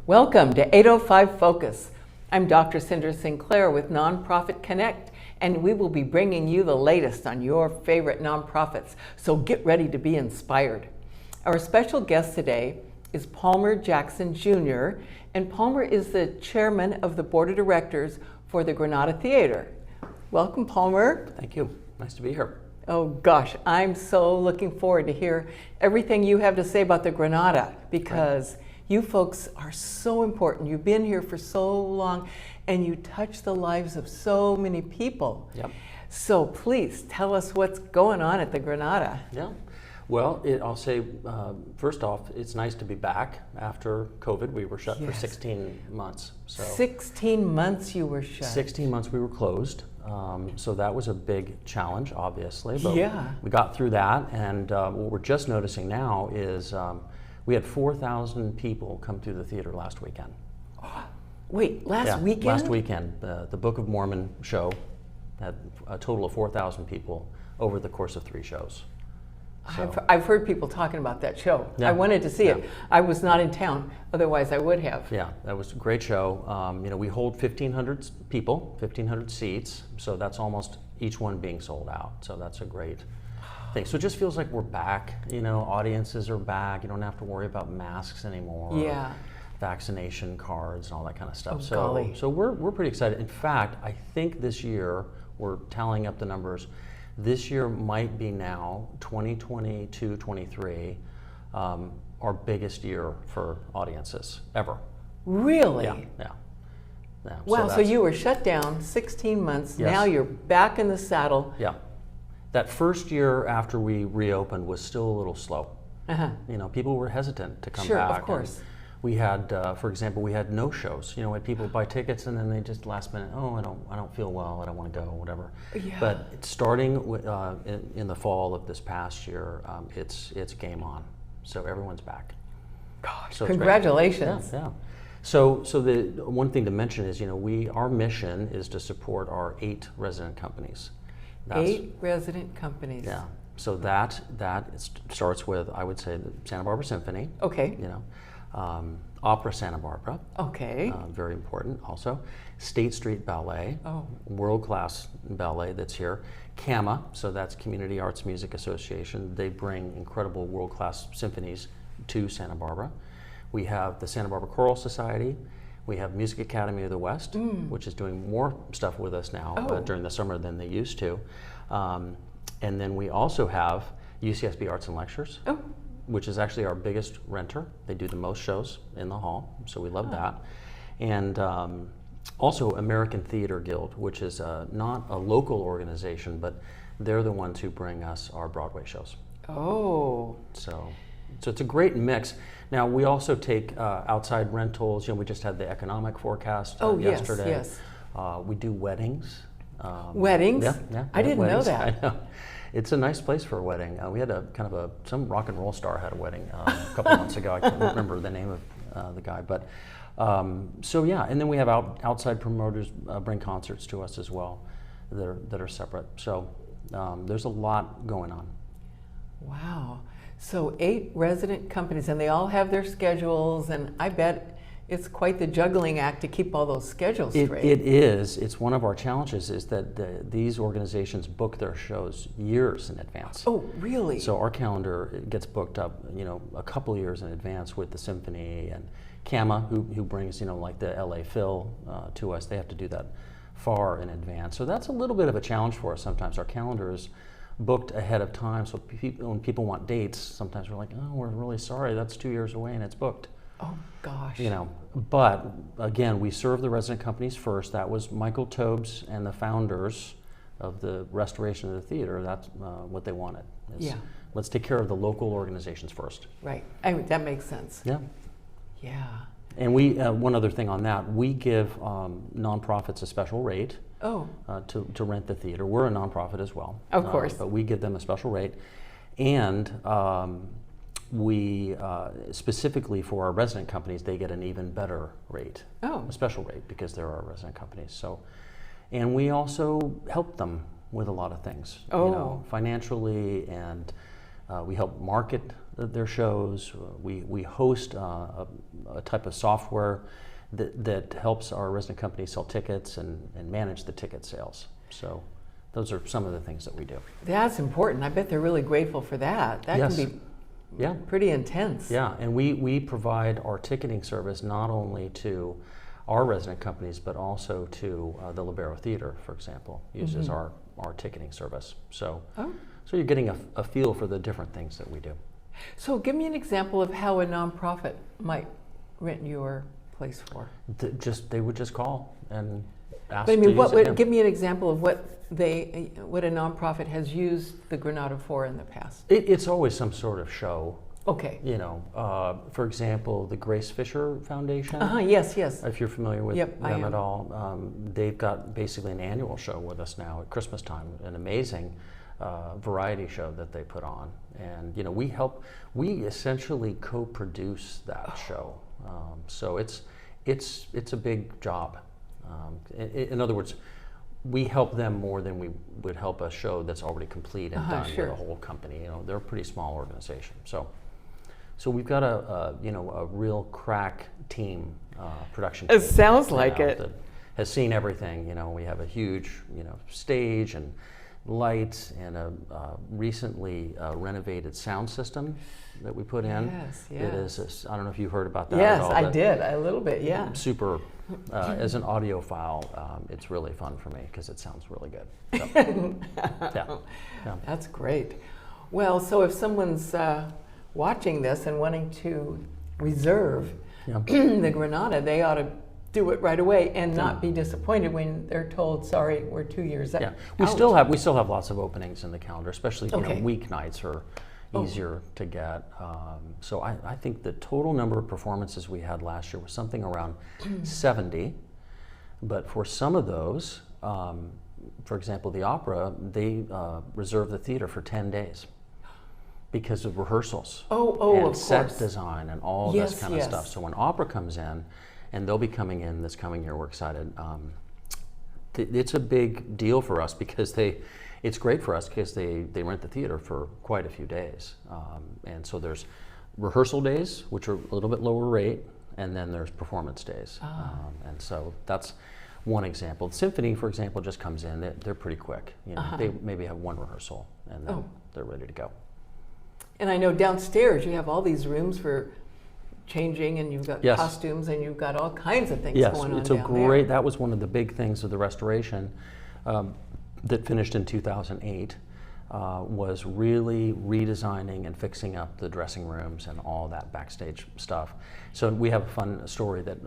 Welcome to 805 Focus. I'm Dr. Cinder Sinclair with Nonprofit Connect, and we will be bringing you the latest on your favorite nonprofits, so get ready to be inspired. Our special guest today is Palmer Jackson Jr., and Palmer is the chairman of the board of directors for the Granada Theater. Welcome, Palmer. Thank you. Nice to be here. Oh gosh, I'm so looking forward to hear everything you have to say about the Granada, because you folks are so important. You've been here for so long and you touch the lives of so many people. Yep. So please tell us what's going on at the Granada. Yeah. Well, I'll say, first off, it's nice to be back after COVID. We were shut for 16 months. So 16 months you were shut. 16 months we were closed. So that was a big challenge, obviously. But we got through that. And what we're just noticing now is we had 4,000 people come through the theater last weekend. Wait, last weekend? Last weekend. The Book of Mormon show had a total of 4,000 people over the course of 3 shows. So. I've heard people talking about that show. Yeah. I wanted to see it. I was not in town, otherwise I would have. Yeah, that was a great show. We hold 1,500 people, 1,500 seats, so that's almost each one being sold out. So that's a great thing. So it just feels like we're back. Audiences are back. You don't have to worry about masks anymore. Yeah. Vaccination cards and all that kind of stuff. Golly. So we're pretty excited. In fact, I think this year, we're tallying up the numbers, this year might be now, 2022-23, our biggest year for audiences ever. Really? Yeah. Wow, so you were shut down 16 months, Yes. Now you're back in the saddle. Yeah. That first year after we reopened was still a little slow. People were hesitant to come back. Sure, of course. We had, for example, we had no shows. We had people buy tickets and then they just last minute, I don't feel well, I don't want to go, whatever. Yeah. But starting in the fall of this past year, it's game on. So everyone's back. Gosh, so congratulations. Yeah. So the one thing to mention is, our mission is to support our 8 resident companies. 8 resident companies. Yeah. So that starts with, I would say, the Santa Barbara Symphony. Okay. Opera Santa Barbara. Okay. Very important also. State Street Ballet. Oh. World-class ballet that's here. CAMA, so that's Community Arts Music Association. They bring incredible world-class symphonies to Santa Barbara. We have the Santa Barbara Choral Society. We have Music Academy of the West, which is doing more stuff with us now during the summer than they used to. And then we also have UCSB Arts and Lectures. Which is actually our biggest renter. They do the most shows in the hall, so we love that. And also American Theater Guild, which is not a local organization, but they're the ones who bring us our Broadway shows. Oh. So it's a great mix. Now we also take outside rentals. We just had the economic forecast yesterday. Yes. We do weddings. Weddings? Yeah. I didn't know that. I know. It's a nice place for a wedding. We had some rock and roll star had a wedding a couple months ago. I can't remember the name of the guy, but and then we have outside promoters bring concerts to us as well that are separate. So there's a lot going on. Wow. So 8 resident companies, and they all have their schedules, and I bet it's quite the juggling act to keep all those schedules straight. It is. It's one of our challenges is that these organizations book their shows years in advance. Oh, really? So our calendar gets booked up, a couple years in advance with the symphony and CAMA, who brings, like the LA Phil to us. They have to do that far in advance. So that's a little bit of a challenge for us sometimes. Our calendar is booked ahead of time. So when people want dates, sometimes we're like, we're really sorry, that's 2 years away and it's booked. Oh gosh. But again, we serve the resident companies first. That was Michael Tobes and the founders of the restoration of the theater. That's what they wanted. Let's take care of the local organizations first. Right. That makes sense. Yeah. Yeah. And we one other thing on that, we give nonprofits a special rate to rent the theater. We're a nonprofit as well. Of course. But we give them a special rate. And we specifically for our resident companies, they get an even better rate, a special rate, because they're our resident companies. So, and we also help them with a lot of things, financially, and we help market their shows. We host a type of software that helps our resident companies sell tickets and manage the ticket sales. So those are some of the things that we do. That's important. I bet they're really grateful for that. That Yes. can be Yeah. pretty intense. Yeah, and we provide our ticketing service not only to our resident companies, but also to the Libero Theater, for example, uses our ticketing service. So, so you're getting a feel for the different things that we do. So give me an example of how a nonprofit might rent your place for. They would just call and ask But I to mean, use it. give me an example of what a nonprofit has used the Granada for in the past. It's always some sort of show. Okay. You know, for example, the Grace Fisher Foundation. Yes, yes. If you're familiar with Yep, I them am. at all, they've got basically an annual show with us now at Christmas time, an amazing variety show that they put on. And you know, we essentially co-produce that show. So it's a big job. In other words, we help them more than we would help a show that's already complete and done sure. with a whole company. You know, they're a pretty small organization. So we've got a real crack team, production team. It sounds like it. That has seen everything. You know, we have a huge stage and lights and a recently renovated sound system that we put in. Yes, It yes. is. I don't know if you heard about that. Yes, at all, I but did. A little bit, yeah. Super. As an audiophile, it's really fun for me because it sounds really good. So, yeah. That's great. Well, so if someone's watching this and wanting to reserve the Granada, they ought to do it right away and not be disappointed when they're told, sorry, we're 2 years out. Yeah, we still have lots of openings in the calendar, especially Okay. weeknights are easier to get. So I think the total number of performances we had last year was something around 70. But for some of those, for example, the opera, they reserve the theater for 10 days because of rehearsals and of set course. design and all Yes, this kind of yes. stuff. So when opera comes in, and they'll be coming in this coming year, we're excited. It's a big deal for us because it's great for us because they rent the theater for quite a few days. And so there's rehearsal days, which are a little bit lower rate, and then there's performance days. And so that's one example. The symphony, for example, just comes in. They're pretty quick. You know, they maybe have one rehearsal, and then they're ready to go. And I know downstairs you have all these rooms for changing, and you've got Yes. costumes, and you've got all kinds of things Yes, going on it's a down great. there. That was one of the big things of the restoration that finished in 2008. Was really redesigning and fixing up the dressing rooms and all that backstage stuff. So we have a fun story that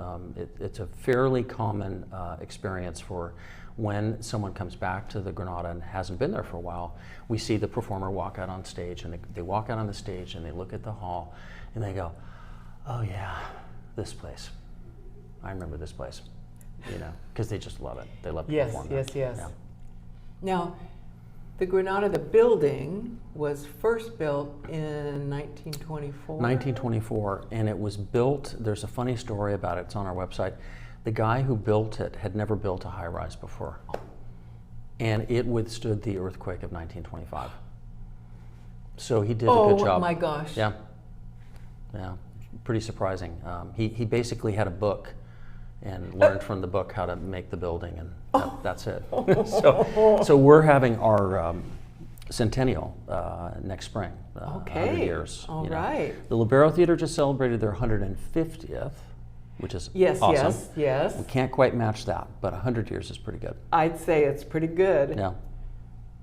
it's a fairly common experience for when someone comes back to the Granada and hasn't been there for a while. We see the performer walk out on stage, and they walk out on the stage and they look at the hall and they go, "Oh yeah, this place. I remember this place," because they just love it. They love to perform there. Yes. Yeah. Now, the Granada, the building, was first built in 1924. 1924, and it was built, there's a funny story about it, it's on our website. The guy who built it had never built a high-rise before, and it withstood the earthquake of 1925. So he did a good job. Oh my gosh. Yeah, pretty surprising. He basically had a book and learned from the book how to make the building, and that's it. So we're having our centennial next spring, 100 years. All right. The Libero Theater just celebrated their 150th, which is awesome. Yes. We can't quite match that, but 100 years is pretty good. I'd say it's pretty good. Yeah.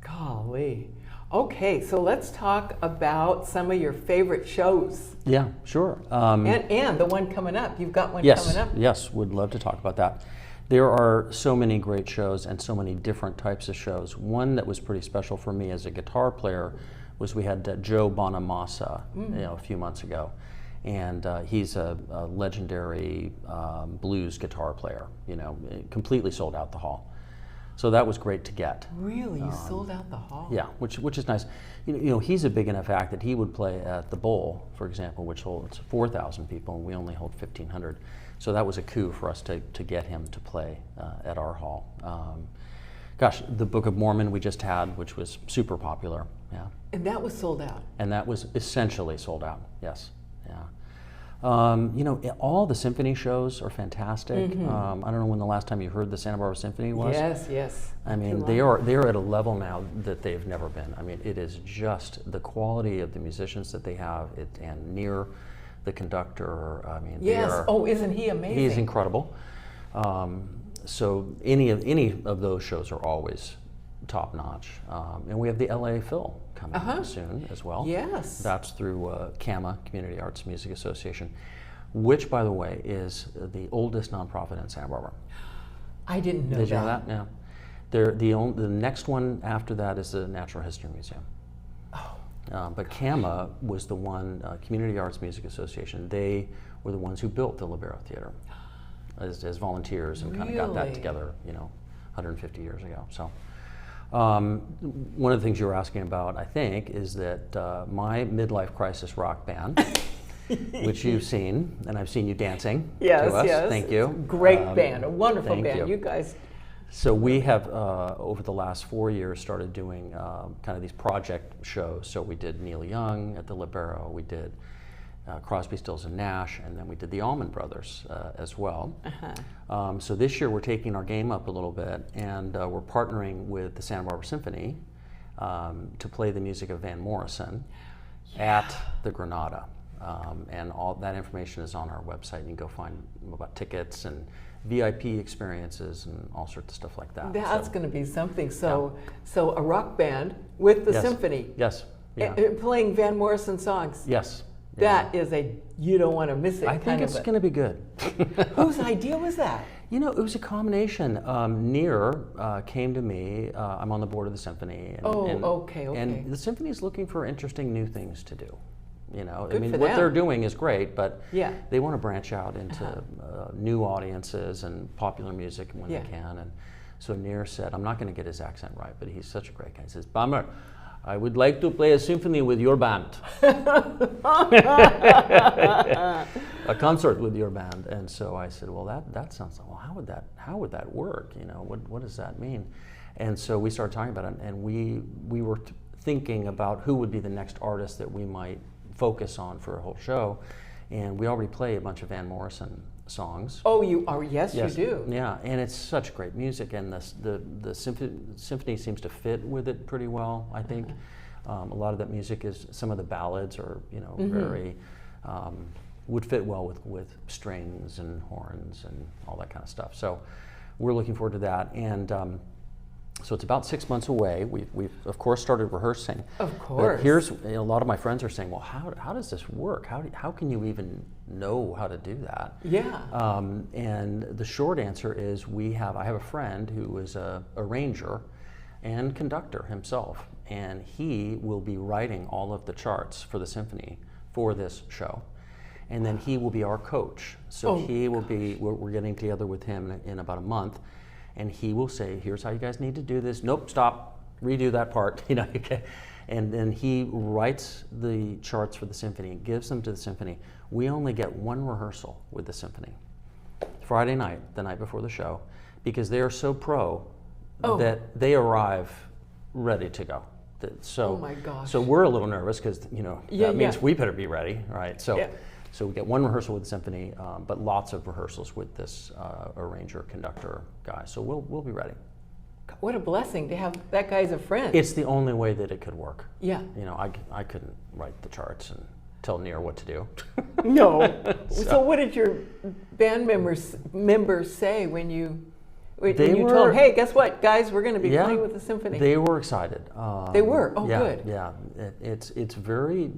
Golly. Okay, so let's talk about some of your favorite shows. Yeah, sure. And the one coming up. You've got one coming up. Yes, would love to talk about that. There are so many great shows and so many different types of shows. One that was pretty special for me as a guitar player was we had Joe Bonamassa a few months ago. And he's a legendary blues guitar player, completely sold out the hall. So that was great to get. Really? You sold out the hall? Yeah, which is nice. He's a big enough act that he would play at the Bowl, for example, which holds 4,000 people, and we only hold 1,500. So that was a coup for us to get him to play at our hall. Gosh, the Book of Mormon we just had, which was super popular. Yeah. And that was sold out. And that was essentially sold out. Yes. Yeah. You know, all the symphony shows are fantastic. I don't know when the last time you heard the Santa Barbara Symphony was. Yes, yes. I mean, they are at a level now that they've never been. I mean, it is just the quality of the musicians that they have, and Near, the conductor. I mean, yes. Oh, isn't he amazing? He is incredible. So any of those shows are always top notch. And we have the LA Phil coming soon as well. Yes. That's through CAMA, Community Arts Music Association, which, by the way, is the oldest nonprofit in Santa Barbara. I didn't know that. Did you know that? Yeah. The next one after that is the Natural History Museum. Oh. But CAMA was the one, Community Arts Music Association, they were the ones who built the Libero Theater as volunteers and kind of got that together, you know, 150 years ago. So one of the things you were asking about, I think, is that my midlife crisis rock band, which you've seen, and I've seen you dancing to us. Yes. Thank you. Great band, a wonderful band. You. You guys. So we have, over the last 4 years, started doing kind of these project shows. So we did Neil Young at the Libero, we did Crosby, Stills and Nash, and then we did the Allman Brothers as well. So this year we're taking our game up a little bit, and we're partnering with the Santa Barbara Symphony to play the music of Van Morrison at the Granada. And all that information is on our website. You can go find about tickets and VIP experiences and all sorts of stuff like that. That's going to be something. So a rock band with the symphony. Yes. Yeah. Playing Van Morrison songs. Yes. That is you don't want to miss it. I think it's going to be good. Whose idea was that? You know, it was a combination. Near came to me. I'm on the board of the symphony. And, okay. And the symphony is looking for interesting new things to do. You know, Good I mean, for what them. they're doing is great, but Yeah. they want to branch out into new audiences and popular music when Yeah. they can. And so Near said, I'm not going to get his accent right, but he's such a great guy. He says, Bummer, I would like to play a symphony with your band. A concert with your band. And so I said, well, that sounds like, well, how would that work? You know, what does that mean? And so we started talking about it, and we were thinking about who would be the next artist that we might focus on for a whole show. And we already play a bunch of Van Morrison songs. Oh, you are? Yes, you do. Yeah, and it's such great music, and the symphony seems to fit with it pretty well, I think. A lot of that music is, some of the ballads are, you know, very, would fit well with strings and horns and all that kind of stuff. So we're looking forward to that. And so it's about 6 months away. We've of course started rehearsing. Of course. But here's, a lot of my friends are saying, well, how does this work? How can you even know how to do that? Yeah. And the short answer is I have a friend who is a arranger and conductor himself, and he will be writing all of the charts for the symphony for this show. And then he will be our coach. So he will be, we're getting together with him in about a month, and he will say, here's how you guys need to do this. Nope, stop, redo that part. You know, okay. And then he writes the charts for the symphony, gives them to the symphony. We only get one rehearsal with the symphony, Friday night, the night before the show, because they are so pro that they arrive ready to go. So, oh my gosh. So we're a little nervous because, you know, that means we better be ready, right? So. So we get one rehearsal with the symphony, but lots of rehearsals with this arranger, conductor guy. So we'll be ready. What a blessing to have that guy as a friend. It's the only way that it could work. Yeah. You know, I couldn't write the charts and tell Near what to do. No. So what did your band members say when you told them, hey, guess what, guys, we're going to be playing with the symphony? They were excited. They were? Oh, yeah, good. Yeah. It's very.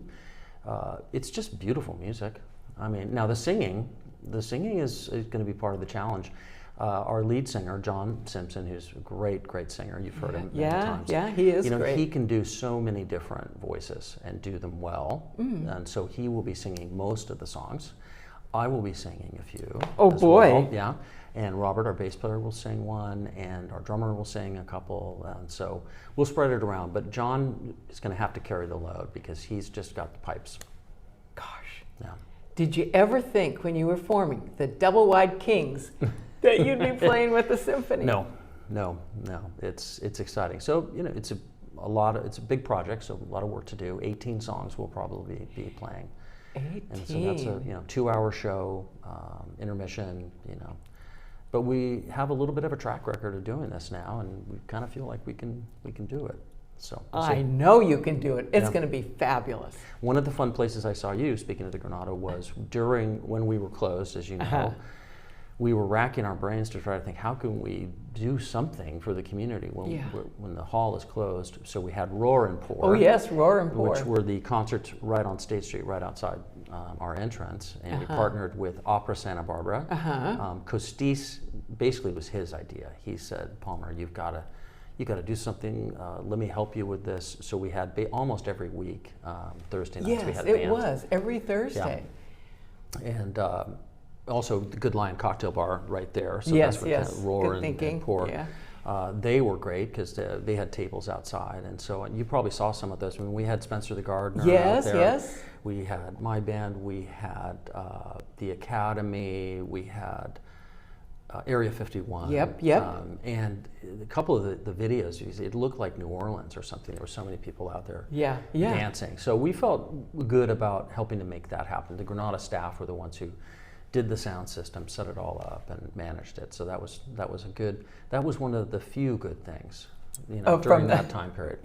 It's just beautiful music. I mean, now the singing is going to be part of the challenge. Our lead singer, John Simpson, who's a great singer. You've heard him many times. Yeah, he is great. He can do so many different voices and do them well. And so he will be singing most of the songs. I will be singing a few. Oh, boy. Well. Yeah. And Robert, our bass player, will sing one, and our drummer will sing a couple, and so we'll spread it around. But John is going to have to carry the load because he's just got the pipes. Gosh. Yeah. Did you ever think when you were forming the Double Wide Kings that you'd be playing with the symphony? No, no. It's exciting. So it's a big project, so a lot of work to do. 18 songs we'll probably be playing. 18. And so that's a 2-hour show, intermission. But we have a little bit of a track record of doing this now, and we kind of feel like we can do it. So we'll see. I know you can do it. It's going to be fabulous. One of the fun places I saw you, speaking of the Granada, was when we were closed, as you know. We were racking our brains to try to think, how can we do something for the community when the hall is closed? So we had Roar and Pour. Oh yes, Roar and Pour. Which were the concerts right on State Street, right outside our entrance. And we partnered with Opera Santa Barbara. Costis basically was his idea. He said, Palmer, you got to do something. Let me help you with this. So we had almost every week, Thursday nights, we had a band. Yes, it was every Thursday. Yeah. And also the Good Lion Cocktail Bar right there. So yes, that's what yes. Roar Good and Pour. Yeah. They were great because they had tables outside, and so you probably saw some of those. I mean, we had Spencer the Gardener out there. Yes. We had my band. We had the Academy. We had Area 51. Yep. And a couple of the videos, it looked like New Orleans or something. There were so many people out there dancing. So we felt good about helping to make that happen. The Granada staff were the ones who did the sound system, set it all up, and managed it. So that was one of the few good things, during that time period.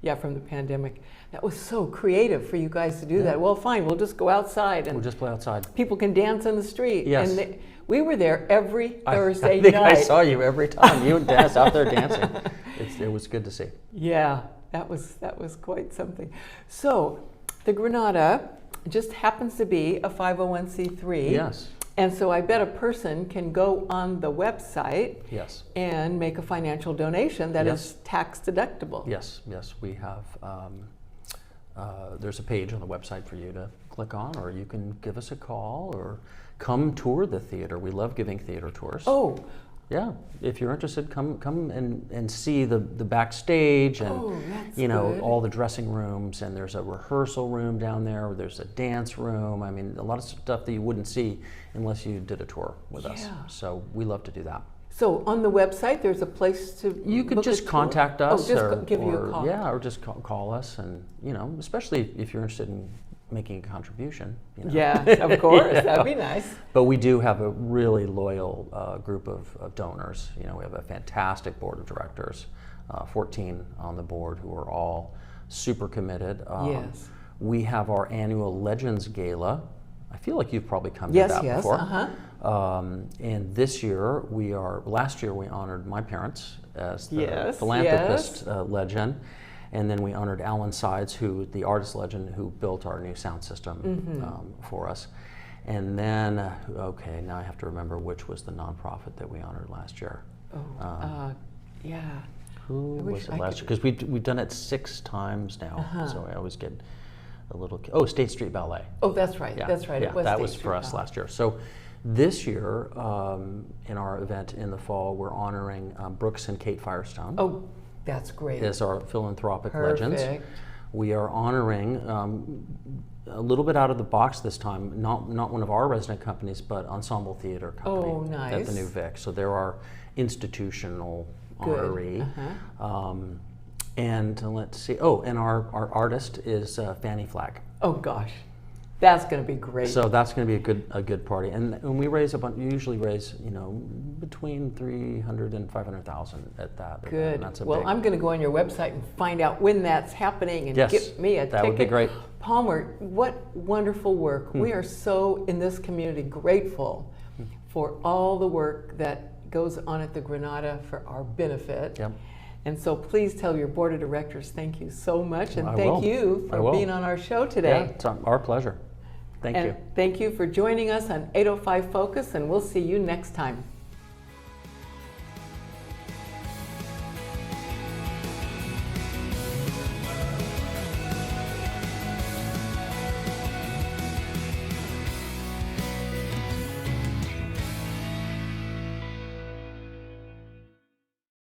Yeah, from the pandemic. That was so creative for you guys to do that. Well, fine, we'll just go outside and we'll just play outside. People can dance in the street. Yes. And we were there every Thursday I think night. I saw you every time. You would dance out there dancing. It was good to see. Yeah, that was quite something. So, the Granada just happens to be a 501c3. Yes. And so I bet a person can go on the website and make a financial donation that is tax deductible. Yes, we have, there's a page on the website for you to click on, or you can give us a call or come tour the theater. We love giving theater tours. Oh. Yeah, if you're interested, come and see the backstage and all the dressing rooms, and there's a rehearsal room down there. There's a dance room. I mean, a lot of stuff that you wouldn't see unless you did a tour with us. So we love to do that. So on the website, there's a place to you could just contact us, give you a call. Yeah, or just call us, and especially if you're interested in making a contribution. Yeah, of course, that'd be nice. But we do have a really loyal group of donors. We have a fantastic board of directors, 14 on the board who are all super committed. Yes. We have our annual Legends Gala. I feel like you've probably come to that before. And this year last year we honored my parents as the philanthropist legend. And then we honored Alan Sides, the artist legend who built our new sound system for us. And then, now I have to remember which was the nonprofit that we honored last year. Who was it last year? Because we've done it 6 times now, so I always get a little. State Street Ballet. Oh, that's right. That's right. Yeah, that was for us last year. So this year, in our event in the fall, we're honoring Brooks and Kate Firestone. Oh. That's great. As our philanthropic legends. We are honoring a little bit out of the box this time, not one of our resident companies, but Ensemble Theater Company. Oh, nice. At the New Vic. So they're our institutional honoree. And let's see. And our artist is Fanny Flagg. Oh gosh. That's going to be great. So that's going to be a good party, and we raise usually raise between 300 and 500,000 at that. Good. And that's I'm going to go on your website and find out when that's happening and get me a ticket. That would be great. Palmer, what wonderful work! We are so in this community grateful for all the work that goes on at the Granada for our benefit. Yep. And so please tell your board of directors thank you so much, and thank you for being on our show today. Yeah, it's our pleasure. Thank you. Thank you for joining us on 805 Focus, and we'll see you next time.